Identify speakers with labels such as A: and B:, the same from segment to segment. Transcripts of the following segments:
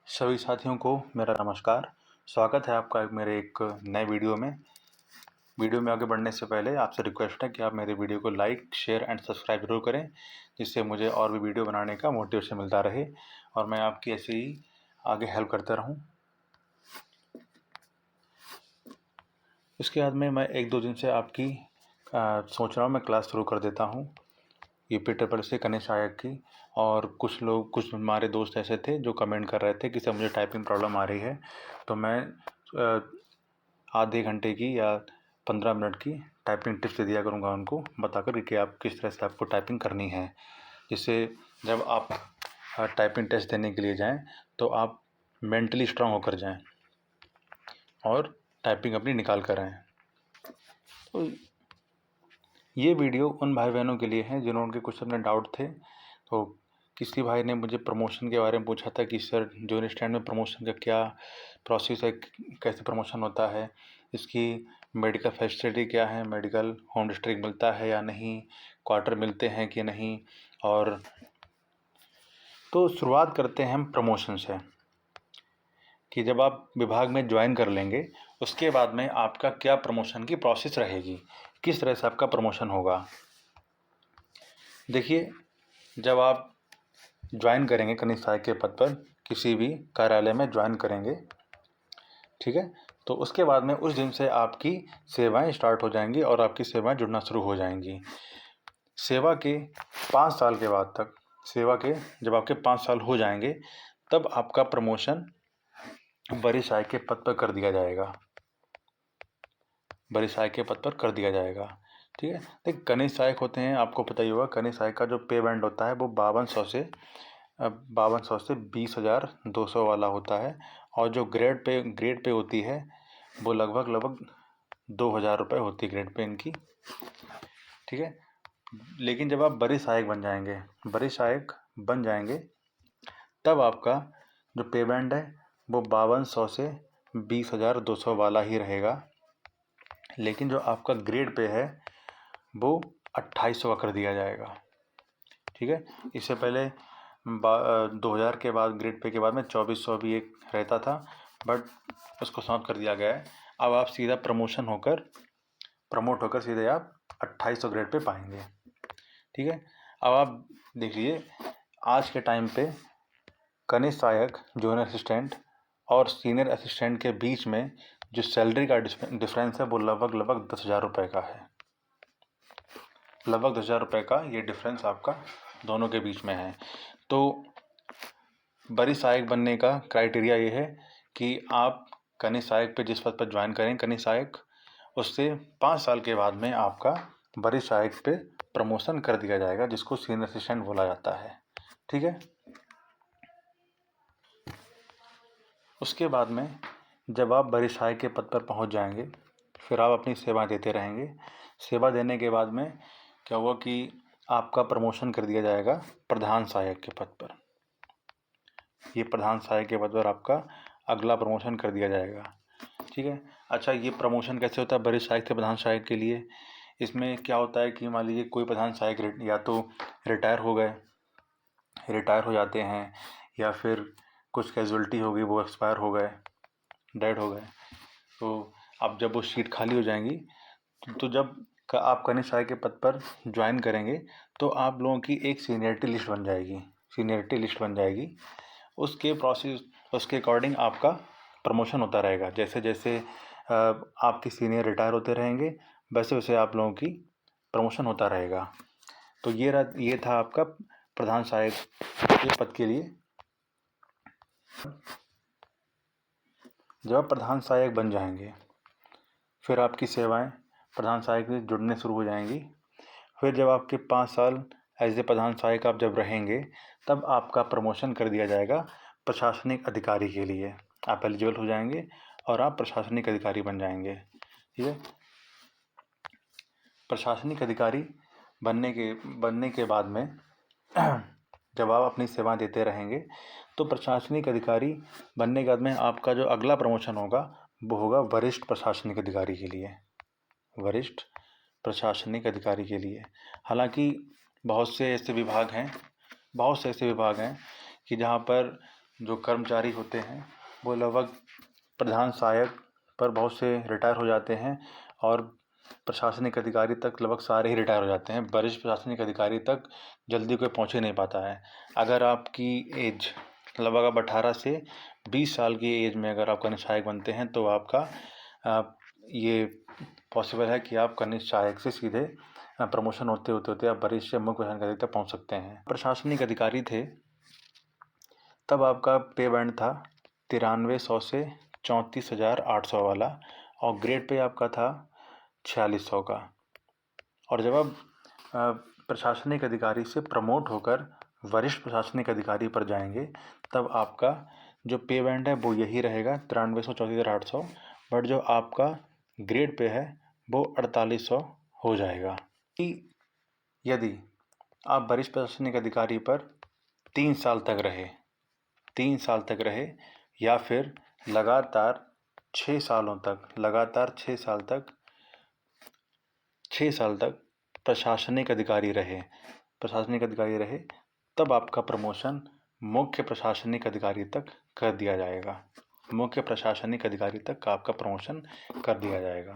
A: सभी साथियों को मेरा नमस्कार। स्वागत है आपका मेरे एक नए वीडियो में। वीडियो में आगे बढ़ने से पहले आपसे रिक्वेस्ट है कि आप मेरे वीडियो को लाइक, शेयर एंड सब्सक्राइब जरूर करें, जिससे मुझे और भी वीडियो बनाने का मोटिवेशन मिलता रहे और मैं आपकी ऐसे ही आगे हेल्प करता रहूं। इसके बाद में मैं 1-2 दिन से आपकी सोच रहा हूँ मैं क्लास शुरू कर देता हूँ यूपी ट्रिपल सी कनिष्ठ सहायक की। और कुछ हमारे दोस्त ऐसे थे जो कमेंट कर रहे थे कि सर मुझे टाइपिंग प्रॉब्लम आ रही है, तो मैं आधे घंटे की या 15 मिनट की टाइपिंग टिप्स दे दिया करूँगा उनको, बताकर कि आप किस तरह से आपको टाइपिंग करनी है, जिससे जब आप टाइपिंग टेस्ट देने के लिए जाएं तो आप मेंटली स्ट्रांग होकर जाएं और टाइपिंग अपनी निकाल कर आएँ। तो ये वीडियो उन भाई बहनों के लिए है जिन्होंने कुछ अपने डाउट थे। तो किसी भाई ने मुझे प्रमोशन के बारे में पूछा था कि सर जूनियर स्टैंड में प्रमोशन का क्या प्रोसेस है, कैसे प्रमोशन होता है, इसकी मेडिकल फैसिलिटी क्या है, मेडिकल होम डिस्ट्रिक्ट मिलता है या नहीं, क्वार्टर मिलते हैं कि नहीं। और तो शुरुआत करते हैं हम प्रमोशन से कि जब आप विभाग में ज्वाइन कर लेंगे उसके बाद में आपका क्या प्रमोशन की प्रोसेस रहेगी, किस तरह से आपका प्रमोशन होगा। देखिए, जब आप ज्वाइन करेंगे कनिष्ठ सहायक के पद पर किसी भी कार्यालय में ज्वाइन करेंगे, ठीक है, तो उसके बाद में उस दिन से आपकी सेवाएं स्टार्ट हो जाएंगी और आपकी सेवाएं जुड़ना शुरू हो जाएंगी। सेवा के 5 साल के बाद तक, सेवा के जब आपके 5 साल हो जाएंगे तब आपका प्रमोशन वरिष्ठ सहायक के पद पर कर दिया जाएगा, वरिष्ठ सहायक के पद पर कर दिया जाएगा। ठीक है, देखिए कनिष्ठ सहायक होते हैं, आपको पता ही होगा, कनिष्ठ सहायक का जो पे बैंड होता है वो 5200 से 20,200 वाला होता है। और जो ग्रेड पे होती है वो लगभग 2,000 रुपये होती है ग्रेड पे इनकी। ठीक है, लेकिन जब आप वरिष्ठ सहायक बन जाएंगे तब आपका जो पे बैंड है वो 5200 से 20,200 वाला ही रहेगा, लेकिन जो आपका ग्रेड पे है वो 2800 का कर दिया जाएगा। ठीक है, इससे पहले 2000 के बाद ग्रेड पे के बाद में 2400 भी एक रहता था, बट उसको समाप्त कर दिया गया है। अब आप सीधा प्रमोट होकर सीधे आप 2800 ग्रेड पे पाएंगे। ठीक है, अब आप देखिए आज के टाइम पे कनिष्ठ सहायक, जूनियर असिस्टेंट और सीनियर असिस्टेंट के बीच में जो सैलरी का डिफरेंस है वो लगभग 10,000 रुपये का है। लगभग 10,000 रुपये का ये डिफरेंस आपका दोनों के बीच में है। तो वरिष्ठ सहायक बनने का क्राइटेरिया ये है कि आप कनिष्ठ सहायक पे जिस पद पर ज्वाइन करें कनिष्ठ सहायक, उससे 5 साल के बाद में आपका वरिष्ठ सहायक पे प्रमोशन कर दिया जाएगा, जिसको सीनियर असिस्टेंट बोला जाता है। ठीक है, उसके बाद में जब आप वरिष्ठ सहायक के पद पर पहुंच जाएंगे फिर आप अपनी सेवा देते रहेंगे। सेवा देने के बाद में क्या हुआ कि आपका प्रमोशन कर दिया जाएगा प्रधान सहायक के पद पर। ये प्रधान सहायक के पद पर आपका अगला प्रमोशन कर दिया जाएगा। ठीक है, अच्छा ये प्रमोशन कैसे होता है वरिष्ठ सहायक से प्रधान सहायक के लिए? इसमें क्या होता है कि मान लीजिए कोई प्रधान सहायक या तो रिटायर हो जाते हैं या फिर कुछ कैजुअल्टी हो गई, वो एक्सपायर हो गए, डेड हो गए, तो अब जब वो सीट खाली हो जाएंगी तो जब आप कनिष्ठ सहायक के पद पर ज्वाइन करेंगे तो आप लोगों की एक सीनियरिटी लिस्ट बन जाएगी। उसके अकॉर्डिंग आपका प्रमोशन होता रहेगा। जैसे जैसे आपके सीनियर रिटायर होते रहेंगे वैसे वैसे आप लोगों की प्रमोशन होता रहेगा। तो ये था आपका प्रधान सहायक के पद के लिए। जब आप प्रधान सहायक बन जाएंगे फिर आपकी सेवाएं प्रधान सहायक से जुड़ने शुरू हो जाएंगी। फिर जब आपके 5 साल एज ए प्रधान सहायक आप जब रहेंगे तब आपका प्रमोशन कर दिया जाएगा प्रशासनिक अधिकारी के लिए। आप एलिजिबल हो जाएंगे और आप प्रशासनिक अधिकारी बन जाएंगे। ठीक है, प्रशासनिक अधिकारी बनने के बाद में जब आप अपनी सेवा देते रहेंगे तो प्रशासनिक अधिकारी बनने के बाद में आपका जो अगला प्रमोशन होगा वो होगा वरिष्ठ प्रशासनिक अधिकारी के लिए। वरिष्ठ प्रशासनिक अधिकारी के लिए हालांकि बहुत से ऐसे विभाग हैं कि जहाँ पर जो कर्मचारी होते हैं वो लगभग प्रधान सहायक पर बहुत से रिटायर हो जाते हैं और प्रशासनिक अधिकारी तक लगभग सारे ही रिटायर हो जाते हैं। वरिष्ठ प्रशासनिक अधिकारी तक जल्दी कोई पहुंच ही नहीं पाता है। अगर आपकी एज लगभग आप 18 से 20 साल की एज में अगर आप कनिष्ठ सहायक बनते हैं तो आपका ये पॉसिबल है कि आप कनिष्ठ सहायक से सीधे प्रमोशन होते होते होते आप वरिष्ठ मुख्य प्रशासनिक अधिकारी तक पहुँच सकते हैं। प्रशासनिक अधिकारी थे तब आपका पे बैंड था 9300 से 34,800 वाला और ग्रेड पे आपका था 4600 का। और जब आप प्रशासनिक अधिकारी से प्रमोट होकर वरिष्ठ प्रशासनिक अधिकारी पर जाएंगे तब आपका जो पे बैंड है वो यही रहेगा 9300 34,800, बट जो आपका ग्रेड पे है वो 4800 हो जाएगा। यदि आप वरिष्ठ प्रशासनिक अधिकारी पर 3 साल तक रहे या फिर लगातार 6 साल तक प्रशासनिक अधिकारी रहे तब आपका प्रमोशन मुख्य प्रशासनिक अधिकारी तक कर दिया जाएगा। आपका प्रमोशन कर दिया जाएगा।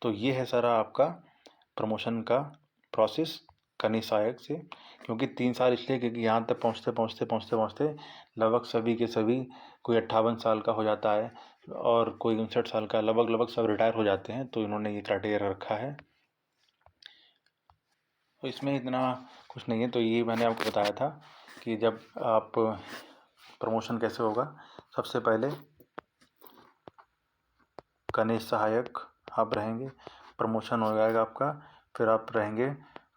A: तो ये है सारा आपका प्रमोशन का प्रोसेस कनिष्ठ सहायक से। क्योंकि 3 साल इसलिए क्योंकि यहाँ तक पहुँचते लगभग सभी के सभी कोई 58 साल का हो जाता है और कोई 59 साल का, लगभग सब रिटायर हो जाते हैं। तो इन्होंने ये क्राइटेरिया रखा है। तो इसमें इतना कुछ नहीं है। तो ये मैंने आपको बताया था कि जब आप प्रमोशन कैसे होगा। सबसे पहले कनिष्ठ सहायक आप रहेंगे, प्रमोशन हो जाएगा आपका। फिर आप रहेंगे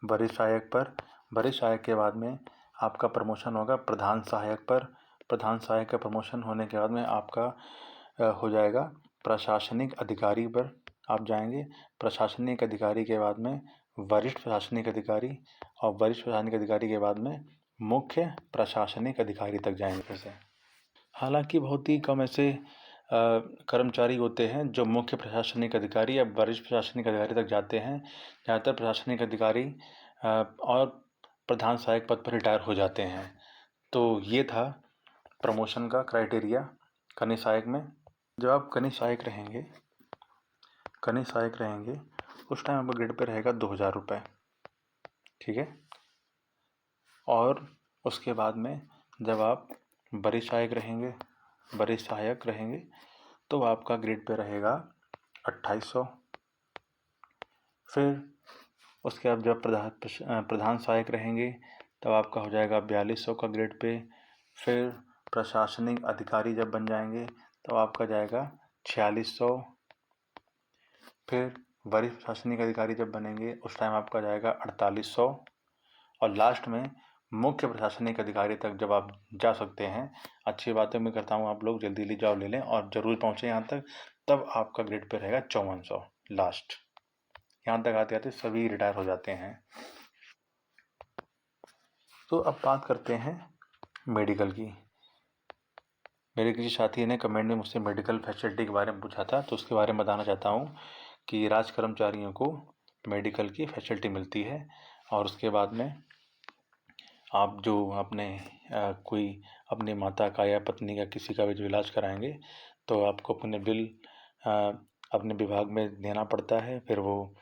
A: वरिष्ठ सहायक पर। वरिष्ठ सहायक के बाद में आपका प्रमोशन होगा प्रधान सहायक पर। प्रधान सहायक का प्रमोशन होने के बाद में आपका हो जाएगा प्रशासनिक अधिकारी पर आप जाएंगे। प्रशासनिक अधिकारी के बाद में वरिष्ठ प्रशासनिक अधिकारी और वरिष्ठ प्रशासनिक अधिकारी के बाद में मुख्य प्रशासनिक अधिकारी तक जाएंगे फिर से। हालांकि बहुत ही कम ऐसे कर्मचारी होते हैं जो मुख्य प्रशासनिक अधिकारी या वरिष्ठ प्रशासनिक अधिकारी तक जाते हैं। ज़्यादातर प्रशासनिक अधिकारी और प्रधान सहायक पद पर रिटायर हो जाते हैं। तो ये था प्रमोशन का क्राइटेरिया कनिष्ठ सहायक में। जब आप कनिष्ठ सहायक रहेंगे उस टाइम आपका ग्रेड पे रहेगा 2000 रुपये, ठीक है। और उसके बाद में जब आप वरिष्ठ सहायक रहेंगे तो आपका ग्रेड पे रहेगा 2800। फिर उसके बाद जब प्रधान सहायक रहेंगे तब आपका हो जाएगा 4200 का ग्रेड पे। फिर प्रशासनिक अधिकारी जब बन जाएंगे तब आपका जाएगा 4600। फिर वरिष्ठ प्रशासनिक अधिकारी जब बनेंगे उस टाइम आपका जाएगा 4800। और लास्ट में मुख्य प्रशासनिक अधिकारी तक जब आप जा सकते हैं, अच्छी बातें मैं करता हूँ, आप लोग जल्दी जल्दी जॉब ले लें और ज़रूर पहुँचें यहाँ तक, तब आपका ग्रेड पे रहेगा 5400 लास्ट। यहाँ तक आते आते सभी रिटायर हो जाते हैं। तो अब बात करते हैं मेडिकल की। मेरे किसी साथी ने कमेंट में मुझसे मेडिकल फैसिलिटी के बारे में पूछा था, तो उसके बारे में बताना चाहता हूँ कि राज कर्मचारियों को मेडिकल की फैसिलिटी मिलती है। और उसके बाद में आप जो कोई अपनी माता का या पत्नी का किसी का भी जो इलाज कराएंगे तो आपको अपने बिल अपने विभाग में देना पड़ता है। फिर वो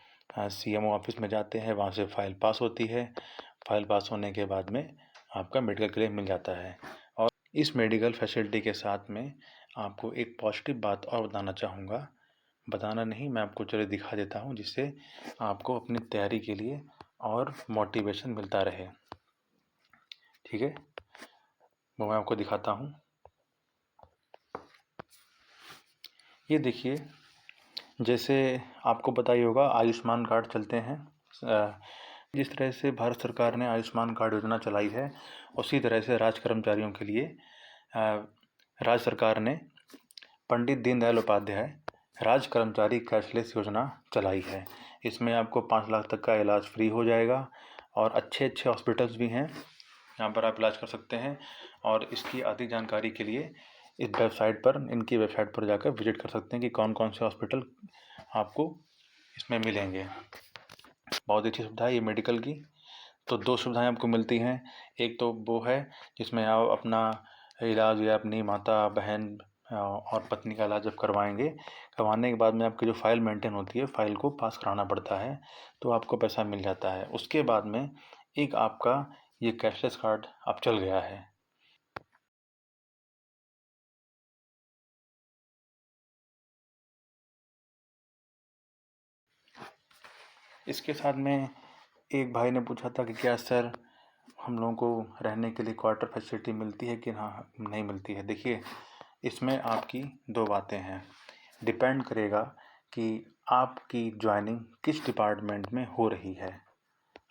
A: CMO ऑफिस में जाते हैं, वहाँ से फाइल पास होती है। फाइल पास होने के बाद में आपका मेडिकल क्लेम मिल जाता है। और इस मेडिकल फैसिलिटी के साथ में आपको एक पॉजिटिव बात और बताना चाहूँगा, बताना नहीं, मैं आपको चलिए दिखा देता हूँ, जिससे आपको अपनी तैयारी के लिए और मोटिवेशन मिलता रहे, ठीक है। वो मैं आपको दिखाता हूँ। ये देखिए, जैसे आपको पता ही होगा आयुष्मान कार्ड चलते हैं। जिस तरह से भारत सरकार ने आयुष्मान कार्ड योजना चलाई है, उसी तरह से राज कर्मचारियों के लिए राज्य सरकार ने पंडित दीनदयाल उपाध्याय राज कर्मचारी कैशलेस योजना चलाई है। इसमें आपको 5 लाख तक का इलाज फ्री हो जाएगा और अच्छे अच्छे हॉस्पिटल्स भी हैं, यहाँ पर आप इलाज कर सकते हैं। और इसकी अधिक जानकारी के लिए इनकी वेबसाइट पर जाकर विजिट कर सकते हैं कि कौन कौन से हॉस्पिटल आपको इसमें मिलेंगे। बहुत अच्छी सुविधा है ये मेडिकल की। तो 2 सुविधाएं आपको मिलती हैं। एक तो वो है जिसमें आप अपना इलाज या अपनी माता, बहन और पत्नी का इलाज जब करवाने के बाद में आपकी जो फ़ाइल मेंटेन होती है, फ़ाइल को पास कराना पड़ता है, तो आपको पैसा मिल जाता है। उसके बाद में एक आपका ये कैशलेस कार्ड अब चल गया है। इसके साथ में एक भाई ने पूछा था कि क्या सर हम लोगों को रहने के लिए क्वार्टर फैसिलिटी मिलती है कि हाँ नहीं मिलती है। देखिए, इसमें आपकी दो बातें हैं। डिपेंड करेगा कि आपकी ज्वाइनिंग किस डिपार्टमेंट में हो रही है।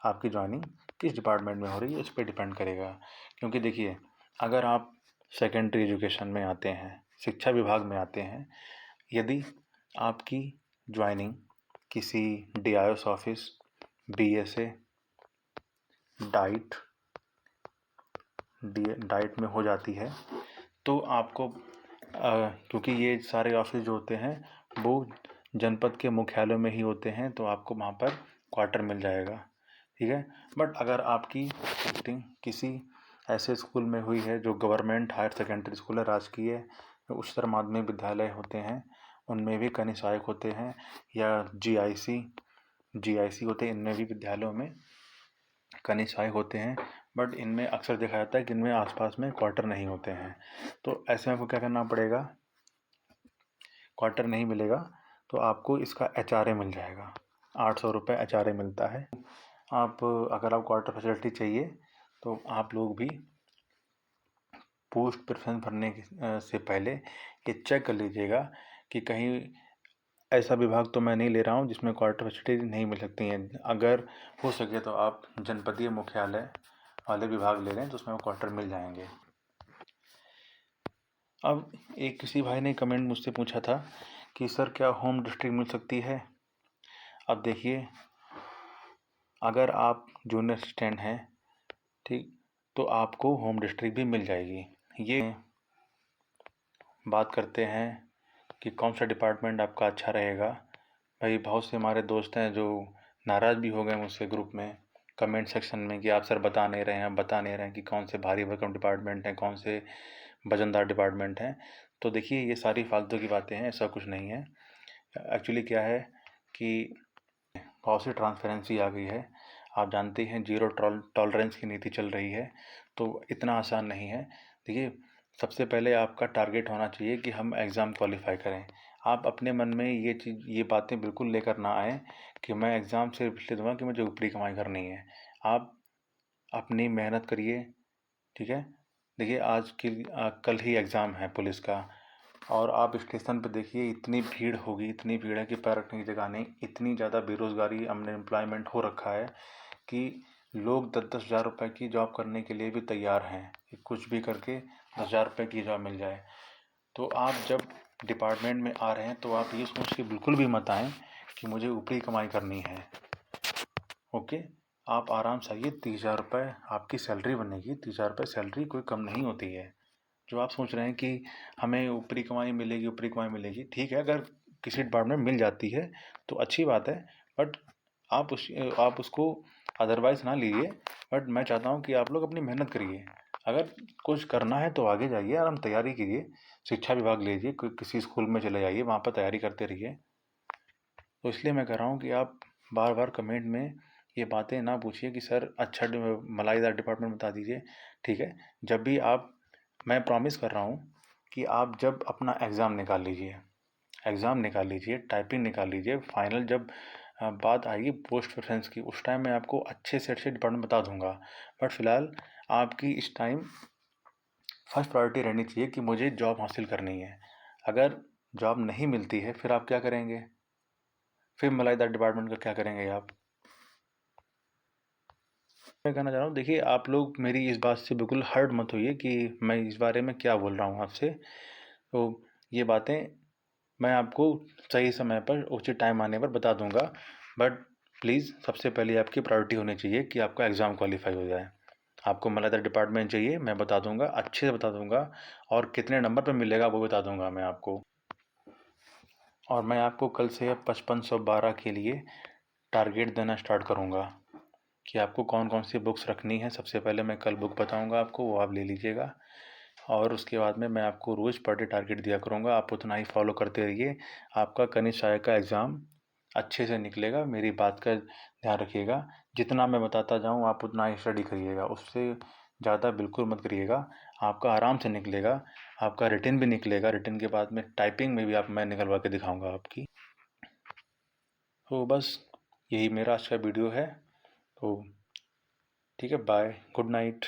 A: आपकी ज्वाइनिंग किस डिपार्टमेंट में हो रही है इस पर डिपेंड करेगा। क्योंकि देखिए, अगर आप सेकेंडरी एजुकेशन में आते हैं, शिक्षा विभाग में आते हैं, यदि आपकी ज्वाइनिंग किसी DIOS ऑफिस, BSA, डाइट में हो जाती है, तो आपको क्योंकि ये सारे ऑफिस जो होते हैं वो जनपद के मुख्यालयों में ही होते हैं, तो आपको वहाँ पर क्वार्टर मिल जाएगा, ठीक है। बट अगर आपकी पोस्टिंग किसी ऐसे स्कूल में हुई है जो गवर्नमेंट हायर सेकेंडरी स्कूल है, राजकीय उच्चतर माध्यमिक विद्यालय होते हैं, उनमें भी कनिष्ठ सहायक होते हैं, या GIC होते हैं, इनमें भी विद्यालयों में कनिष्ठ सहायक होते हैं। बट इनमें अक्सर देखा जाता है कि इनमें आसपास में क्वार्टर नहीं होते हैं, तो ऐसे में आपको क्या करना पड़ेगा, क्वार्टर नहीं मिलेगा तो आपको इसका HRA मिल जाएगा। 800 रुपये HRA मिलता है। आप अगर आप क्वार्टर फैसिलिटी चाहिए तो आप लोग भी पोस्ट प्रेफरेंस भरने से पहले ये चेक कर लीजिएगा कि कहीं ऐसा विभाग तो मैं नहीं ले रहा हूँ जिसमें क्वार्टर फैसिलिटी नहीं मिल सकती हैं। अगर हो सके तो आप जनपदीय मुख्यालय वाले विभाग ले लें तो उसमें क्वार्टर मिल जाएंगे। अब एक किसी भाई ने कमेंट मुझसे पूछा था कि सर क्या होम डिस्ट्रिक्ट मिल सकती है। अब देखिए, अगर आप जूनियर असिस्टेंट हैं, ठीक, तो आपको होम डिस्ट्रिक्ट भी मिल जाएगी। ये बात करते हैं कि कौन सा डिपार्टमेंट आपका अच्छा रहेगा। भाई बहुत से हमारे दोस्त हैं जो नाराज़ भी हो गए मुझसे ग्रुप में, कमेंट सेक्शन में, कि आप सर बता नहीं रहे हैं, बता नहीं रहे हैं कि कौन से भारी भरकम डिपार्टमेंट हैं, कौन से वजनदार डिपार्टमेंट हैं। तो देखिए, ये सारी फालतू की बातें हैं, ऐसा कुछ नहीं है। एक्चुअली क्या है कि बहुत सी ट्रांसपेरेंसी आ गई है। आप जानते हैं जीरो टॉलरेंस की नीति चल रही है, तो इतना आसान नहीं है। देखिए, सबसे पहले आपका टारगेट होना चाहिए कि हम एग्ज़ाम क्वालिफाई करें। आप अपने मन में ये बातें बिल्कुल लेकर ना आएँ कि मैं एग्ज़ाम से इसलिए दूंगा कि मुझे ऊपरी कमाई करनी है। आप अपनी मेहनत करिए, ठीक है। देखिए, कल ही एग्ज़ाम है पुलिस का, और आप स्टेशन पे देखिए इतनी भीड़ होगी, इतनी भीड़ है कि पैर रखने की जगह नहीं। इतनी ज़्यादा बेरोज़गारी, अनएम्प्लॉयमेंट हो रखा है कि लोग 10-10 हज़ार रुपये की जॉब करने के लिए भी तैयार हैं कि कुछ भी करके 10,000 रुपये की जॉब मिल जाए। तो आप जब डिपार्टमेंट में आ रहे हैं तो आप ये सोच के बिल्कुल भी मत आएँ कि मुझे ऊपरी कमाई करनी है। ओके, आप आराम से आइए। 30,000 रुपये आपकी सैलरी बनेगी। 30,000 रुपये सैलरी कोई कम नहीं होती है। जो आप सोच रहे हैं कि हमें ऊपरी कमाई मिलेगी, ऊपरी कमाई मिलेगी, ठीक है, अगर किसी डिपार्टमेंट मिल जाती है तो अच्छी बात है। बट आप उसको अदरवाइज़ ना लीजिए। बट मैं चाहता हूँ कि आप लोग अपनी मेहनत करिए। अगर कुछ करना है तो आगे जाइए, आराम तैयारी कीजिए, शिक्षा विभाग लीजिए, किसी स्कूल में चले जाइए, वहाँ पर तैयारी करते रहिए। तो इसलिए मैं कह रहा हूँ कि आप बार बार कमेंट में ये बातें ना पूछिए कि सर अच्छा मलाईदार डिपार्टमेंट बता दीजिए, ठीक है। जब भी आप मैं प्रॉमिस कर रहा हूँ कि आप जब अपना एग्ज़ाम निकाल लीजिए, टाइपिंग निकाल लीजिए, फाइनल जब बात आएगी पोस्ट प्रेफरेंस की, उस टाइम मैं आपको अच्छे से अच्छे डिपार्टमेंट बता दूंगा। बट फ़िलहाल आपकी इस टाइम फर्स्ट प्रायोरिटी रहनी चाहिए कि मुझे जॉब हासिल करनी है। अगर जॉब नहीं मिलती है फिर आप क्या करेंगे, फिर मलाईदार डिपार्टमेंट का क्या करेंगे आप। मैं कहना चाह रहा हूँ, देखिए आप लोग मेरी इस बात से बिल्कुल हर्ट मत होइए कि मैं इस बारे में क्या बोल रहा हूँ आपसे। तो ये बातें मैं आपको सही समय पर उचित टाइम आने पर बता दूंगा। बट प्लीज़ सबसे पहले आपकी प्रायोरिटी होनी चाहिए कि आपका एग्ज़ाम क्वालिफाई हो जाए। आपको मलाईदार डिपार्टमेंट चाहिए, मैं बता दूंगा, अच्छे से बता दूंगा, और कितने नंबर पर मिलेगा वो बता दूंगा मैं आपको। और मैं आपको कल से 5512 के लिए टारगेट देना स्टार्ट करूँगा कि आपको कौन कौन सी बुक्स रखनी है। सबसे पहले मैं कल बुक बताऊँगा आपको, वो आप ले लीजिएगा। और उसके बाद में मैं आपको रोज़ पर डे टारगेट दिया करूँगा, आप उतना ही फॉलो करते रहिए। आपका कनिष्ठ सहायक का एग्ज़ाम अच्छे से निकलेगा, मेरी बात का ध्यान रखिएगा। जितना मैं बताता जाऊँ आप उतना ही स्टडी करिएगा, उससे ज़्यादा बिल्कुल मत करिएगा। आपका आराम से निकलेगा, आपका रिटन भी निकलेगा, रिटन के बाद में टाइपिंग में भी मैं निकलवा के दिखाऊँगा आपकी। तो बस यही मेरा आज का वीडियो है। तो ठीक है, बाय, गुड नाइट।